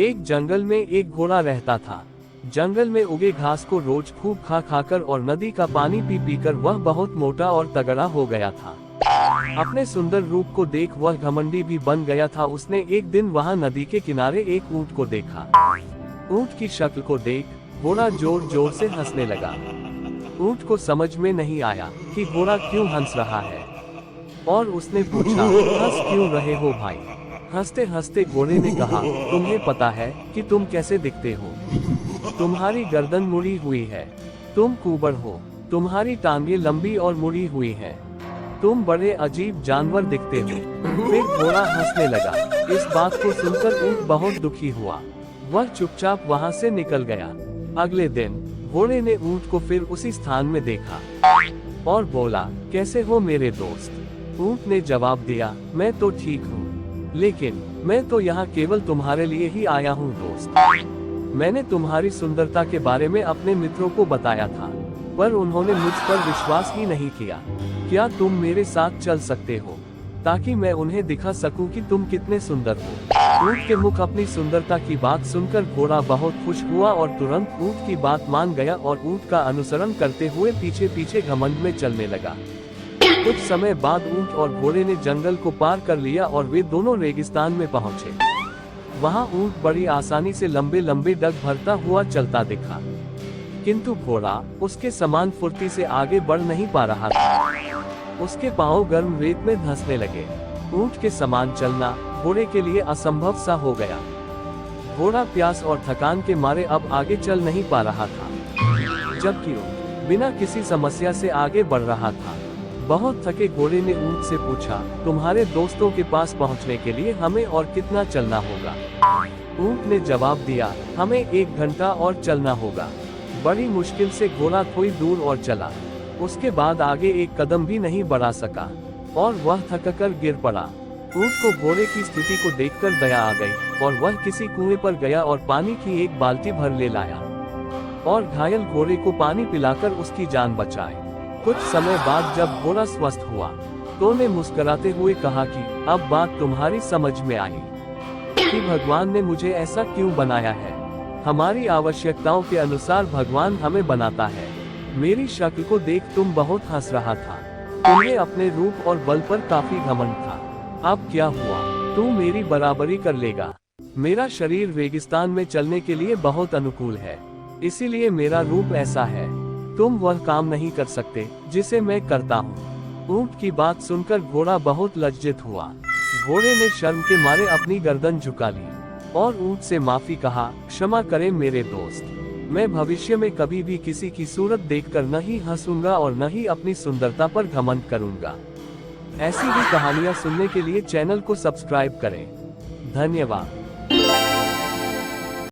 एक जंगल में एक घोड़ा रहता था। जंगल में उगे घास को रोज खूब खा खाकर और नदी का पानी पी पीकर वह बहुत मोटा और तगड़ा हो गया था। अपने सुंदर रूप को देख वह घमंडी भी बन गया था। उसने एक दिन वहां नदी के किनारे एक ऊंट को देखा। ऊंट की शक्ल को देख घोड़ा जोर जोर से हंसने लगा। ऊंट को समझ में नहीं आया कि घोड़ा क्यों हंस रहा है और उसने पूछा, हंस क्यों रहे हो भाई? हंसते हंसते घोड़े ने कहा, तुम्हें पता है कि तुम कैसे दिखते हो? तुम्हारी गर्दन मुड़ी हुई है, तुम कुंवर हो, तुम्हारी टांगें लंबी और मुड़ी हुई हैं, तुम बड़े अजीब जानवर दिखते हो। फिर घोड़ा हंसने लगा। इस बात को सुनकर ऊंट बहुत दुखी हुआ। वह चुपचाप वहां से निकल गया। अगले दिन घोड़े ने ऊंट को फिर उसी स्थान में देखा और बोला, कैसे हो मेरे दोस्त? ऊंट ने जवाब दिया, मैं तो ठीक हूँ, लेकिन मैं तो यहाँ केवल तुम्हारे लिए ही आया हूँ दोस्त। मैंने तुम्हारी सुंदरता के बारे में अपने मित्रों को बताया था, पर उन्होंने मुझ पर विश्वास ही नहीं किया। क्या तुम मेरे साथ चल सकते हो ताकि मैं उन्हें दिखा सकूं कि तुम कितने सुंदर हो? ऊंट के मुख अपनी सुंदरता की बात सुनकर घोड़ा बहुत खुश हुआ और तुरंत ऊंट की बात मान गया और ऊंट का अनुसरण करते हुए पीछे पीछे घमंड में चलने लगा। कुछ समय बाद ऊंट और घोड़े ने जंगल को पार कर लिया और वे दोनों रेगिस्तान में पहुंचे। वहां ऊंट बड़ी आसानी से लंबे लंबे डग भरता हुआ चलता दिखा, किंतु घोड़ा उसके समान फुर्ती से आगे बढ़ नहीं पा रहा था। उसके पांव गर्म रेत में धंसने लगे। ऊंट के समान चलना घोड़े के लिए असंभव सा हो गया। घोड़ा प्यास और थकान के मारे अब आगे चल नहीं पा रहा था, जबकि ऊंट बिना किसी समस्या से आगे बढ़ रहा था। बहुत थके घोड़े ने ऊंट से पूछा, तुम्हारे दोस्तों के पास पहुंचने के लिए हमें और कितना चलना होगा? ऊंट ने जवाब दिया, हमें 1 घंटा और चलना होगा। बड़ी मुश्किल से घोड़ा थोड़ी दूर और चला। उसके बाद आगे एक कदम भी नहीं बढ़ा सका और वह थककर गिर पड़ा। ऊंट को घोड़े की स्थिति को देखकर दया आ गई और वह किसी कुएं पर गया और पानी की एक बाल्टी भर ले लाया और घायल घोड़े को पानी पिलाकर उसकी जान बचाई। कुछ समय बाद जब घोड़ा स्वस्थ हुआ तो ने मुस्कुराते हुए कहा कि अब बात तुम्हारी समझ में आई कि भगवान ने मुझे ऐसा क्यों बनाया है। हमारी आवश्यकताओं के अनुसार भगवान हमें बनाता है। मेरी शक्ल को देख तुम बहुत हंस रहा था, तुम्हें अपने रूप और बल पर काफी घमंड था। अब क्या हुआ? तू मेरी बराबरी कर लेगा। मेरा शरीर रेगिस्तान में चलने के लिए बहुत अनुकूल है, इसीलिए मेरा रूप ऐसा है। तुम वह काम नहीं कर सकते जिसे मैं करता हूँ। ऊंट की बात सुनकर घोड़ा बहुत लज्जित हुआ। घोड़े ने शर्म के मारे अपनी गर्दन झुका ली और ऊंट से माफी कहा, क्षमा करें मेरे दोस्त, मैं भविष्य में कभी भी किसी की सूरत देखकर न ही हंसूंगा और न ही अपनी सुंदरता पर घमंड करूंगा। ऐसी ही कहानियां सुनने के लिए चैनल को सब्सक्राइब करें। धन्यवाद।